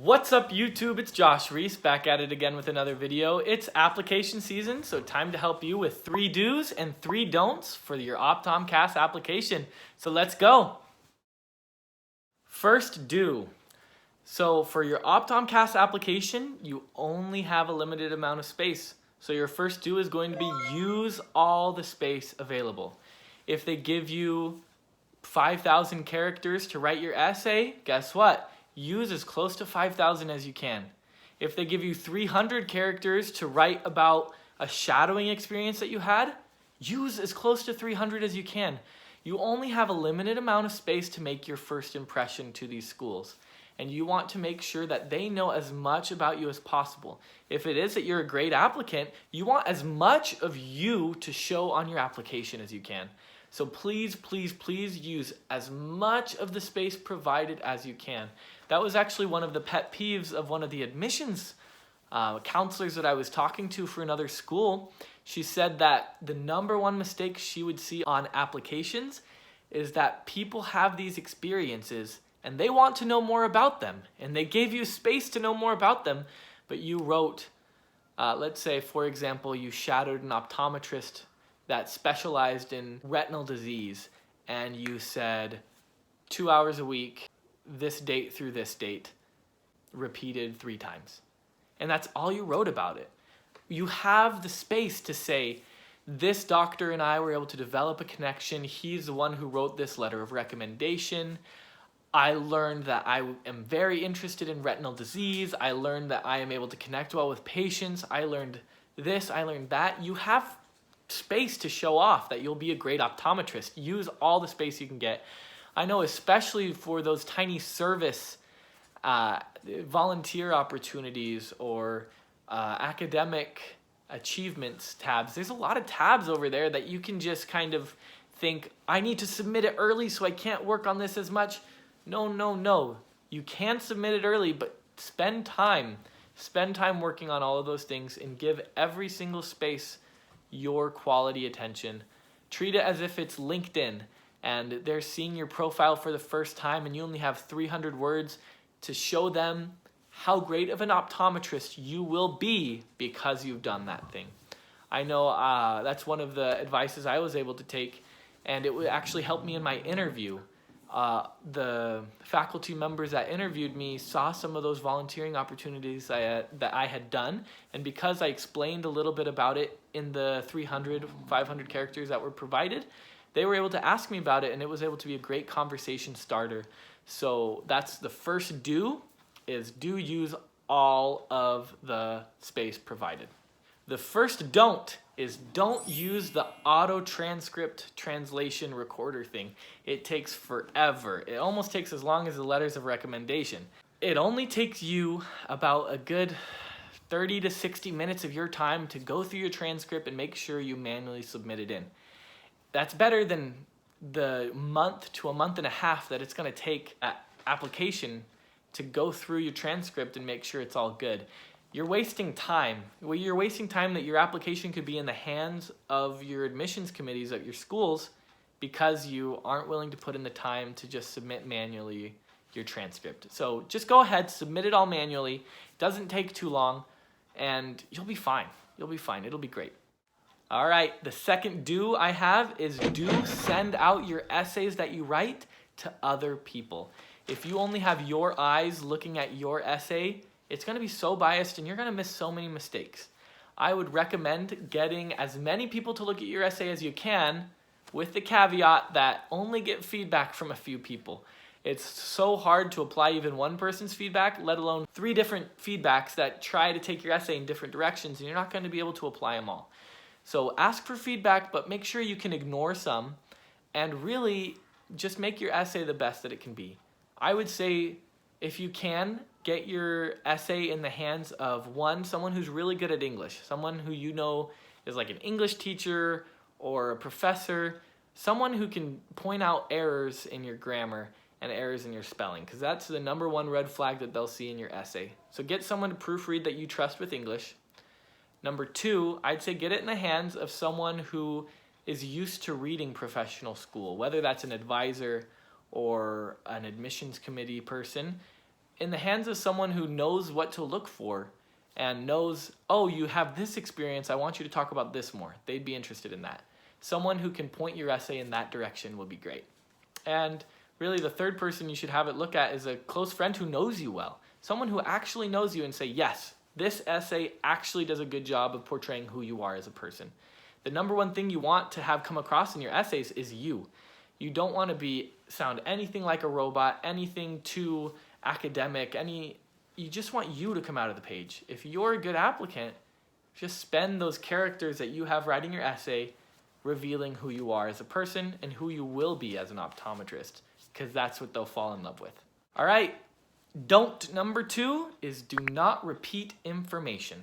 What's up YouTube? It's Josh Reese back at it again with another video. It's application season, so time to help you with 3 do's and 3 don'ts for your OptomCAS application. So let's go. First do. So for your OptomCAS application, you only have a limited amount of space. So your first do is going to be use all the space available. If they give you 5,000 characters to write your essay, guess what? Use as close to 5,000 as you can. If they give you 300 characters to write about a shadowing experience that you had, use as close to 300 as you can. You only have a limited amount of space to make your first impression to these schools. And you want to make sure that they know as much about you as possible. If it is that you're a great applicant, you want as much of you to show on your application as you can. So please, please, please use as much of the space provided as you can. That was actually one of the pet peeves of one of the admissions counselors that I was talking to for another school. She said that the #1 mistake she would see on applications is that people have these experiences and they want to know more about them. And they gave you space to know more about them, but you wrote, let's say, for example, you shadowed an optometrist that specialized in retinal disease, and you said 2 hours a week, this date through this date, repeated 3 times. And that's all you wrote about it. You have the space to say, this doctor and I were able to develop a connection. He's the one who wrote this letter of recommendation. I learned that I am very interested in retinal disease. I learned that I am able to connect well with patients. I learned this, I learned that. You have space to show off that you'll be a great optometrist. Use all the space you can get. I know, especially for those tiny service volunteer opportunities or academic achievements tabs, there's a lot of tabs over there that you can just kind of think, I need to submit it early so I can't work on this as much. No, no, no. You can submit it early, but spend time. Spend time working on all of those things and give every single space your quality attention. Treat it as if it's LinkedIn and they're seeing your profile for the first time and you only have 300 words to show them how great of an optometrist you will be because you've done that thing. I know that's one of the advices I was able to take, and it would actually help me in my interview. The faculty members that interviewed me saw some of those volunteering opportunities that I had done, and because I explained a little bit about it in the 300, 500 characters that were provided, they were able to ask me about it, and it was able to be a great conversation starter. So that's the first do, is do use all of the space provided. The first don't is don't use the auto transcript translation recorder thing. It takes forever. It almost takes as long as the letters of recommendation. It only takes you about a good 30 to 60 minutes of your time to go through your transcript and make sure you manually submit it in. That's better than the month to a month and a half that it's going to take at application to go through your transcript and make sure it's all good. You're wasting time. Well, you're wasting time that your application could be in the hands of your admissions committees at your schools because you aren't willing to put in the time to just submit manually your transcript. So just go ahead, submit it all manually. It doesn't take too long, and you'll be fine. You'll be fine. It'll be great. All right, the second do I have is do send out your essays that you write to other people. If you only have your eyes looking at your essay, it's going to be so biased and you're going to miss so many mistakes. I would recommend getting as many people to look at your essay as you can, with the caveat that only get feedback from a few people. It's so hard to apply even one person's feedback, let alone 3 different feedbacks that try to take your essay in different directions, and you're not going to be able to apply them all. So ask for feedback, but make sure you can ignore some and really just make your essay the best that it can be. I would say, if you can, get your essay in the hands of someone who's really good at English, someone who you know is like an English teacher or a professor, someone who can point out errors in your grammar and errors in your spelling, because that's the #1 red flag that they'll see in your essay. So get someone to proofread that you trust with English. #2, I'd say get it in the hands of someone who is used to reading professional school, whether that's an advisor or an admissions committee person. in the hands of someone who knows what to look for and knows, oh, you have this experience, I want you to talk about this more. They'd be interested in that. Someone who can point your essay in that direction would be great. And really the third person you should have it look at is a close friend who knows you well. Someone who actually knows you and say, yes, this essay actually does a good job of portraying who you are as a person. The number one thing you want to have come across in your essays is you. You don't want to sound anything like a robot, anything too academic, you just want you to come out of the page. If you're a good applicant, just spend those characters that you have writing your essay revealing who you are as a person and who you will be as an optometrist, because that's what they'll fall in love with. All right, don't number 2 is do not repeat information.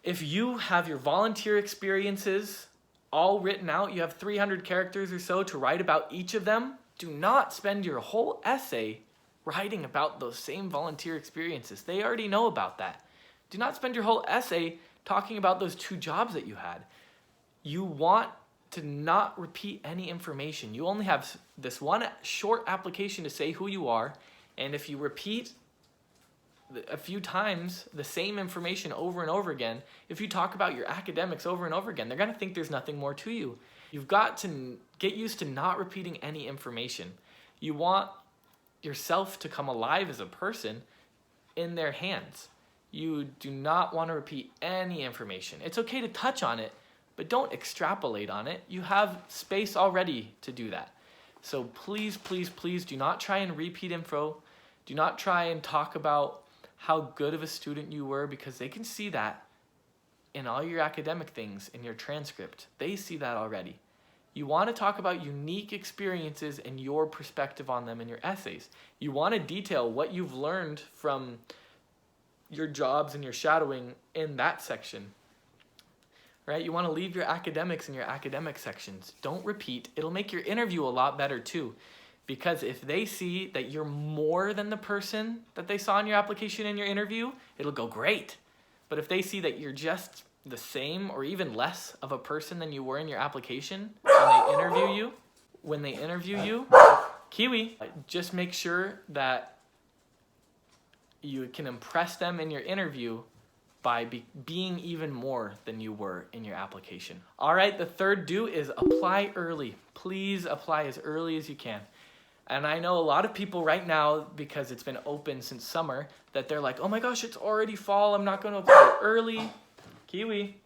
If you have your volunteer experiences all written out, you have 300 characters or so to write about each of them, do not spend your whole essay writing about those same volunteer experiences. They already know about that. Do not spend your whole essay talking about those 2 jobs that you had. You want to not repeat any information. You only have this one short application to say who you are, and if you repeat a few times the same information over and over again, if you talk about your academics over and over again, they're going to think there's nothing more to you. You've got to get used to not repeating any information. You want yourself to come alive as a person in their hands. You do not want to repeat any information. It's okay to touch on it, but don't extrapolate on it. You have space already to do that. So please, please, please do not try and repeat info. Do not try and talk about how good of a student you were, because they can see that in all your academic things, in your transcript. They see that already. You want to talk about unique experiences and your perspective on them in your essays. You want to detail what you've learned from your jobs and your shadowing in that section. Right? You want to leave your academics in your academic sections. Don't repeat. It'll make your interview a lot better too. Because if they see that you're more than the person that they saw in your application in your interview, it'll go great. But if they see that you're just the same or even less of a person than you were in your application when they interview you, Kiwi, just make sure that you can impress them in your interview by being even more than you were in your application. All right, the third do is apply early. Please apply as early as you can. And I know a lot of people right now, because it's been open since summer, that they're like, oh my gosh, it's already fall, I'm not going to apply early. Kiwi.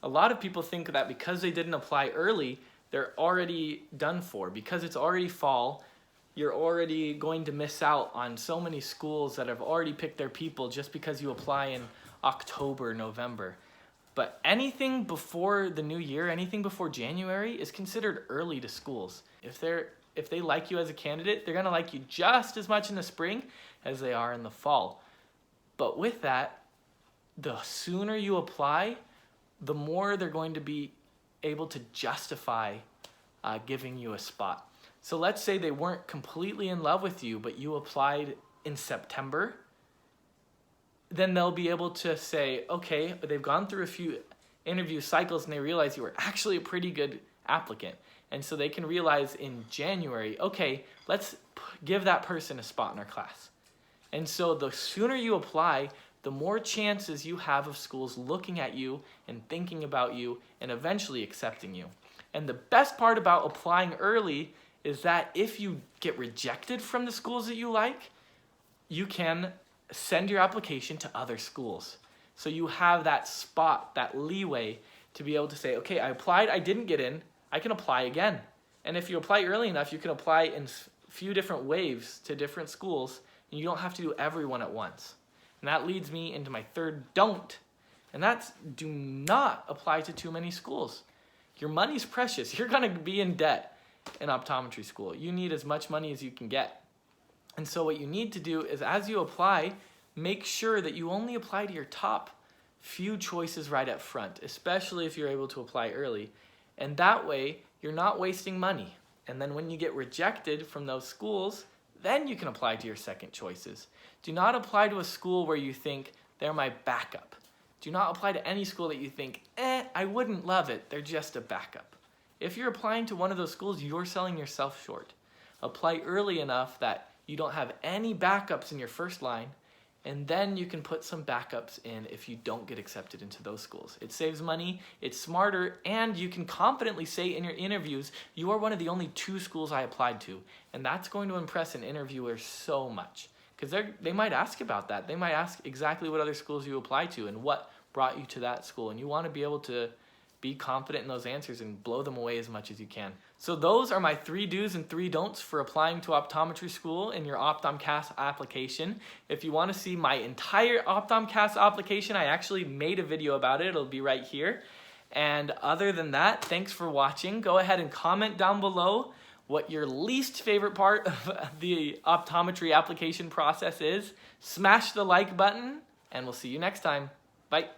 A lot of people think that because they didn't apply early, they're already done for. Because it's already fall, you're already going to miss out on so many schools that have already picked their people just because you apply in October, November. But anything before the new year, anything before January is considered early to schools. If they like you as a candidate, they're going to like you just as much in the spring as they are in the fall. But with that, the sooner you apply, the more they're going to be able to justify giving you a spot. So let's say they weren't completely in love with you, but you applied in September. Then they'll be able to say, okay, they've gone through a few interview cycles and they realize you were actually a pretty good applicant. And so they can realize in January, okay, let's give that person a spot in our class. And so the sooner you apply, the more chances you have of schools looking at you and thinking about you and eventually accepting you. And the best part about applying early is that if you get rejected from the schools that you like, you can send your application to other schools. So you have that spot, that leeway to be able to say, okay, I applied, I didn't get in, I can apply again. And if you apply early enough, you can apply in a few different waves to different schools, and you don't have to do everyone at once. And that leads me into my third don't, and that's do not apply to too many schools. Your money's precious. You're going to be in debt in optometry school. You need as much money as you can get. And so what you need to do is as you apply, make sure that you only apply to your top few choices right up front, especially if you're able to apply early. And that way, you're not wasting money. And then when you get rejected from those schools, then you can apply to your second choices. Do not apply to a school where you think they're my backup. Do not apply to any school that you think, I wouldn't love it, they're just a backup. If you're applying to one of those schools, you're selling yourself short. Apply early enough that you don't have any backups in your first line, and then you can put some backups in if you don't get accepted into those schools. It saves money, it's smarter, and you can confidently say in your interviews, you are one of the only 2 schools I applied to. And that's going to impress an interviewer so much. Because they might ask about that. They might ask exactly what other schools you apply to and what brought you to that school. And you want to be able to be confident in those answers and blow them away as much as you can. So those are my 3 do's and 3 don'ts for applying to optometry school in your OptomCAS application. If you want to see my entire OptomCAS application, I actually made a video about it. It'll be right here. And other than that, thanks for watching. Go ahead and comment down below what your least favorite part of the optometry application process is. Smash the like button, and we'll see you next time. Bye.